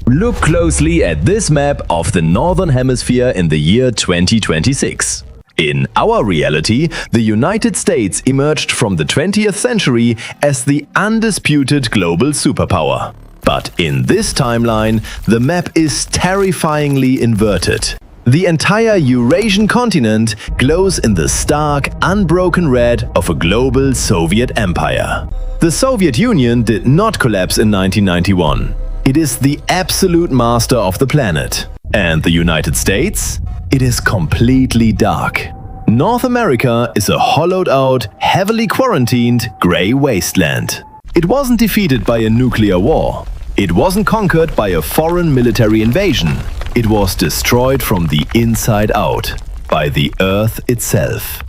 Look closely at this map of the Northern Hemisphere in the year 2026. In our reality, the United States emerged from the 20th century as the undisputed global superpower. But in this timeline, the map is terrifyingly inverted. The entire Eurasian continent glows in the stark, unbroken red of a global Soviet empire. The Soviet Union did not collapse in 1991. It is the absolute master of the planet. And the United States? It is completely dark. North America is a hollowed-out, heavily quarantined, grey wasteland. It wasn't defeated by a nuclear war. It wasn't conquered by a foreign military invasion. It was destroyed from the inside out, by the Earth itself.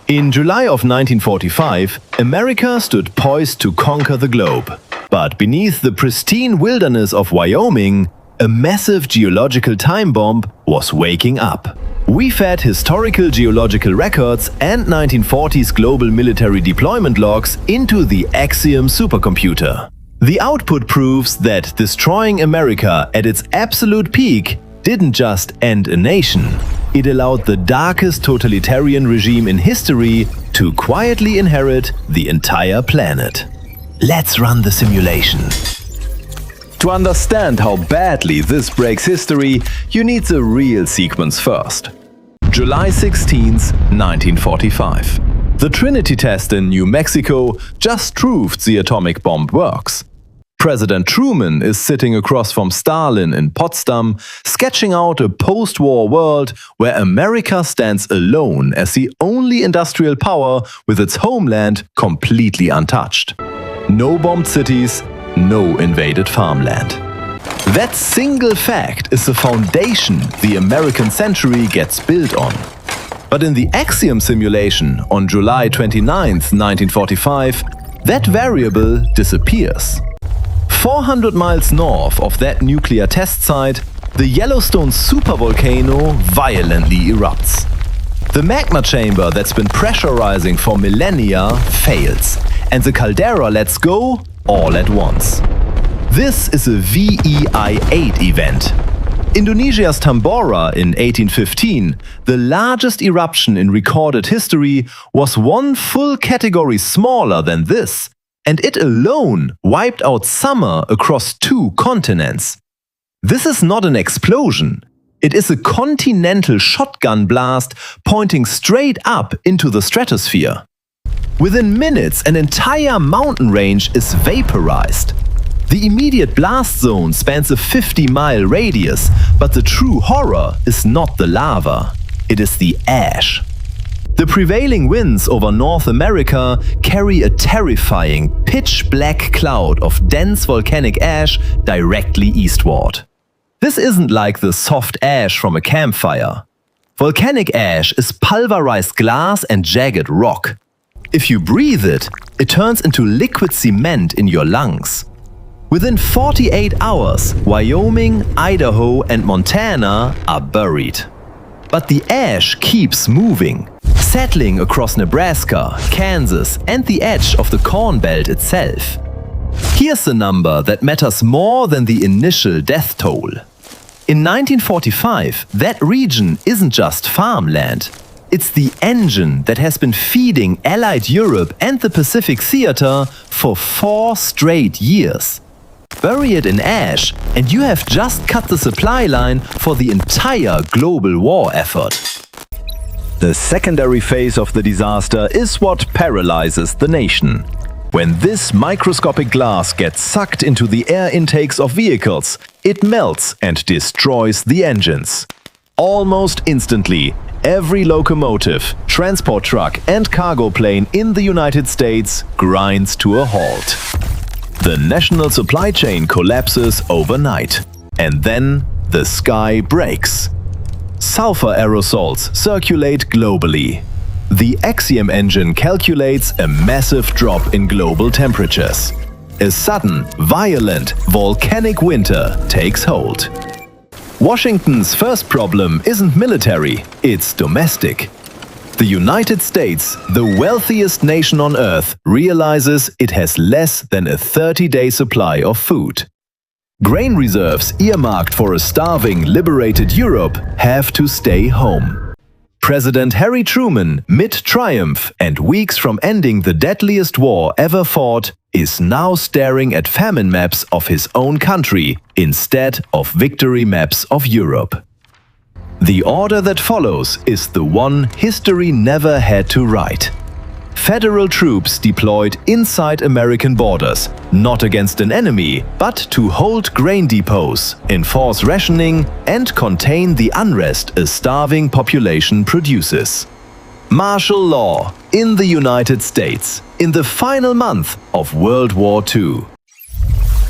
In July of 1945, America stood poised to conquer the globe. But beneath the pristine wilderness of Wyoming, a massive geological time bomb was waking up. We fed historical geological records and 1940s global military deployment logs into the AXIOM supercomputer. The output proves that destroying America at its absolute peak didn't just end a nation. It allowed the darkest totalitarian regime in history to quietly inherit the entire planet. Let's run the simulation. To understand how badly this breaks history, you need the real sequence first. July 16, 1945. The Trinity test in New Mexico just proved the atomic bomb works. President Truman is sitting across from Stalin in Potsdam, sketching out a post-war world where America stands alone as the only industrial power with its homeland completely untouched. No bombed cities, no invaded farmland. That single fact is the foundation the American century gets built on. But in the AXIOM simulation on July 29, 1945, that variable disappears. 400 miles north of that nuclear test site, the Yellowstone Supervolcano violently erupts. The magma chamber that's been pressurizing for millennia fails, and the Caldera lets go all at once. This is a VEI-8 event. Indonesia's Tambora in 1815, the largest eruption in recorded history, was one full category smaller than this, and it alone wiped out summer across 2 continents. This is not an explosion. It is a continental shotgun blast pointing straight up into the stratosphere. Within minutes, an entire mountain range is vaporized. The immediate blast zone spans a 50-mile radius, but the true horror is not the lava. It is the ash. The prevailing winds over North America carry a terrifying pitch-black cloud of dense volcanic ash directly eastward. This isn't like the soft ash from a campfire. Volcanic ash is pulverized glass and jagged rock. If you breathe it, it turns into liquid cement in your lungs. Within 48 hours, Wyoming, Idaho, and Montana are buried. But the ash keeps moving, settling across Nebraska, Kansas, and the edge of the Corn Belt itself. Here's a number that matters more than the initial death toll. In 1945, that region isn't just farmland. It's the engine that has been feeding Allied Europe and the Pacific Theater for 4 straight years. Bury it in ash, and you have just cut the supply line for the entire global war effort. The secondary phase of the disaster is what paralyzes the nation. When this microscopic glass gets sucked into the air intakes of vehicles, it melts and destroys the engines. Almost instantly, every locomotive, transport truck, and cargo plane in the United States grinds to a halt. The national supply chain collapses overnight, and then the sky breaks. Sulfur aerosols circulate globally. The AXIOM engine calculates a massive drop in global temperatures. A sudden, violent, volcanic winter takes hold. Washington's first problem isn't military, it's domestic. The United States, the wealthiest nation on Earth, realizes it has less than a 30-day supply of food. Grain reserves earmarked for a starving, liberated Europe have to stay home. President Harry Truman, mid-triumph and weeks from ending the deadliest war ever fought, is now staring at famine maps of his own country instead of victory maps of Europe. The order that follows is the one history never had to write. Federal troops deployed inside American borders, not against an enemy, but to hold grain depots, enforce rationing, and contain the unrest a starving population produces. Martial law in the United States in the final month of World War II.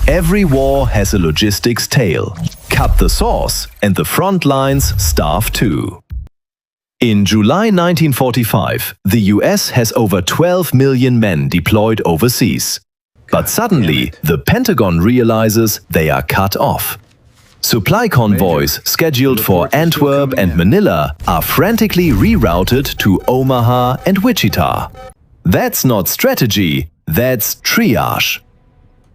Every war has a logistics tale. Cut the source and the front lines starve too. In July 1945, the US has over 12 million men deployed overseas. But suddenly, the Pentagon realizes they are cut off. Supply convoys scheduled for Antwerp and Manila are frantically rerouted to Omaha and Wichita. That's not strategy, that's triage.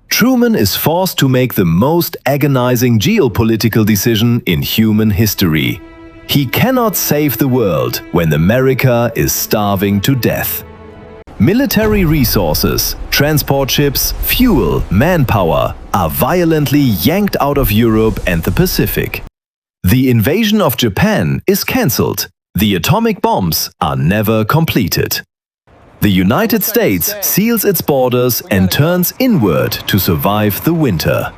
Truman is forced to make the most agonizing geopolitical decision in human history. He cannot save the world when America is starving to death. Military resources, transport ships, fuel, manpower are violently yanked out of Europe and the Pacific. The invasion of Japan is cancelled. The atomic bombs are never completed. The United States seals its borders and turns inward to survive the winter.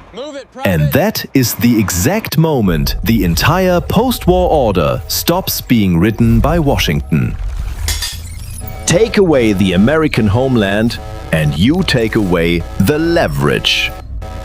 And that is the exact moment the entire post-war order stops being written by Washington. Take away the American homeland, and you take away the leverage.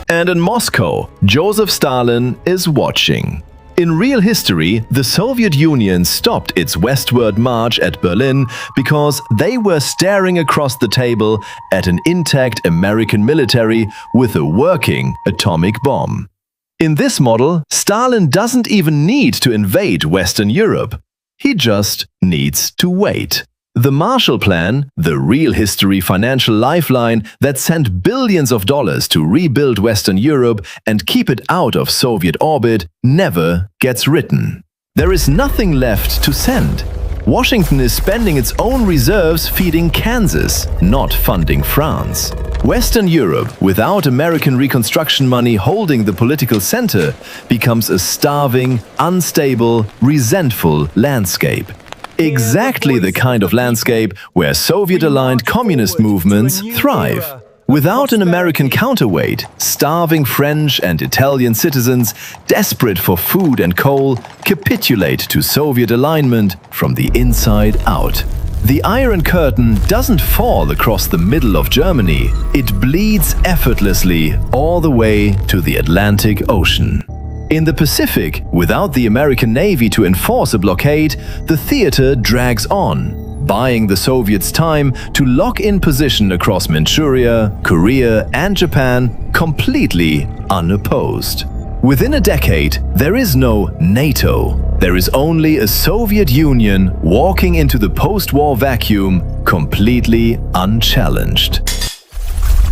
And in Moscow, Joseph Stalin is watching. In real history, the Soviet Union stopped its westward march at Berlin because they were staring across the table at an intact American military with a working atomic bomb. In this model, Stalin doesn't even need to invade Western Europe. He just needs to wait. The Marshall Plan, the real history financial lifeline that sent billions of dollars to rebuild Western Europe and keep it out of Soviet orbit, never gets written. There is nothing left to send. Washington is spending its own reserves feeding Kansas, not funding France. Western Europe, without American Reconstruction money holding the political center, becomes a starving, unstable, resentful landscape. Exactly the kind of landscape where Soviet-aligned communist movements thrive. Without an American counterweight, starving French and Italian citizens, desperate for food and coal, capitulate to Soviet alignment from the inside out. The Iron Curtain doesn't fall across the middle of Germany. It bleeds effortlessly all the way to the Atlantic Ocean. In the Pacific, without the American Navy to enforce a blockade, the theater drags on, buying the Soviets time to lock in position across Manchuria, Korea, and Japan completely unopposed. Within a decade, there is no NATO. There is only a Soviet Union walking into the post-war vacuum completely unchallenged.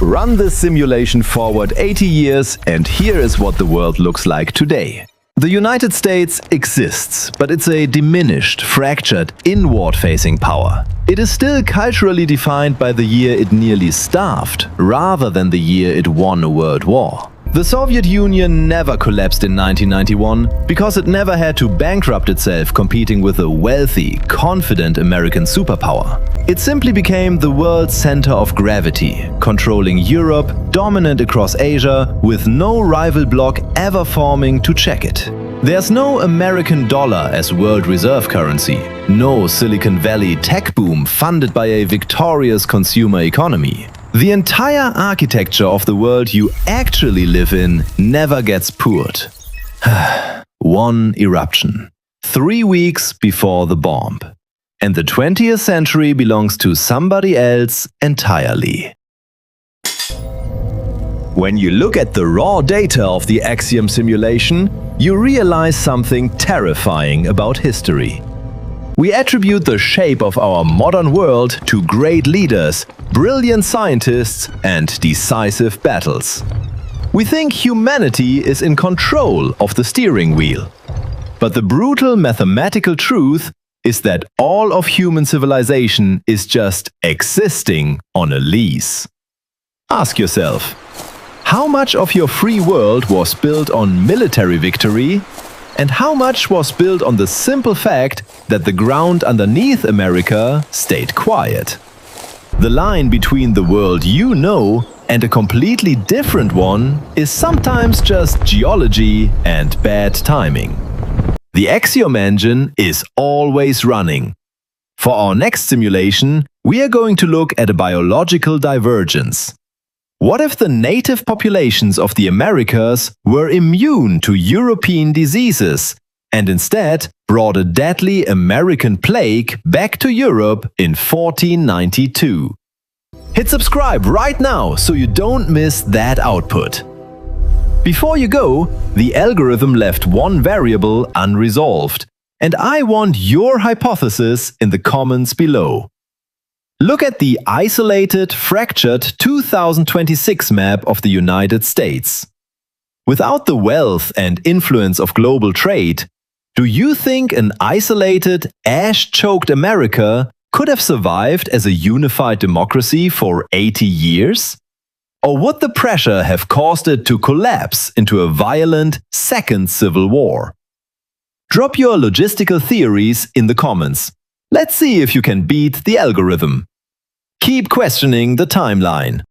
Run this simulation forward 80 years and here is what the world looks like today. The United States exists, but it's a diminished, fractured, inward-facing power. It is still culturally defined by the year it nearly starved, rather than the year it won a world war. The Soviet Union never collapsed in 1991 because it never had to bankrupt itself competing with a wealthy, confident American superpower. It simply became the world's center of gravity, controlling Europe, dominant across Asia, with no rival bloc ever forming to check it. There's no American dollar as world reserve currency, no Silicon Valley tech boom funded by a victorious consumer economy. The entire architecture of the world you actually live in never gets poured. One eruption. 3 weeks before the bomb. And the 20th century belongs to somebody else entirely. When you look at the raw data of the AXIOM simulation, you realize something terrifying about history. We attribute the shape of our modern world to great leaders, brilliant scientists, and decisive battles. We think humanity is in control of the steering wheel. But the brutal mathematical truth is that all of human civilization is just existing on a lease. Ask yourself, how much of your free world was built on military victory, and how much was built on the simple fact that the ground underneath America stayed quiet? The line between the world you know and a completely different one is sometimes just geology and bad timing. The AXIOM engine is always running. For our next simulation, we are going to look at a biological divergence. What if the native populations of the Americas were immune to European diseases and instead brought a deadly American plague back to Europe in 1492? Hit subscribe right now so you don't miss that output. Before you go, the algorithm left one variable unresolved, and I want your hypothesis in the comments below. Look at the isolated, fractured 2026 map of the United States. Without the wealth and influence of global trade, do you think an isolated, ash-choked America could have survived as a unified democracy for 80 years? Or would the pressure have caused it to collapse into a violent second civil war? Drop your logistical theories in the comments. Let's see if you can beat the algorithm. Keep questioning the timeline.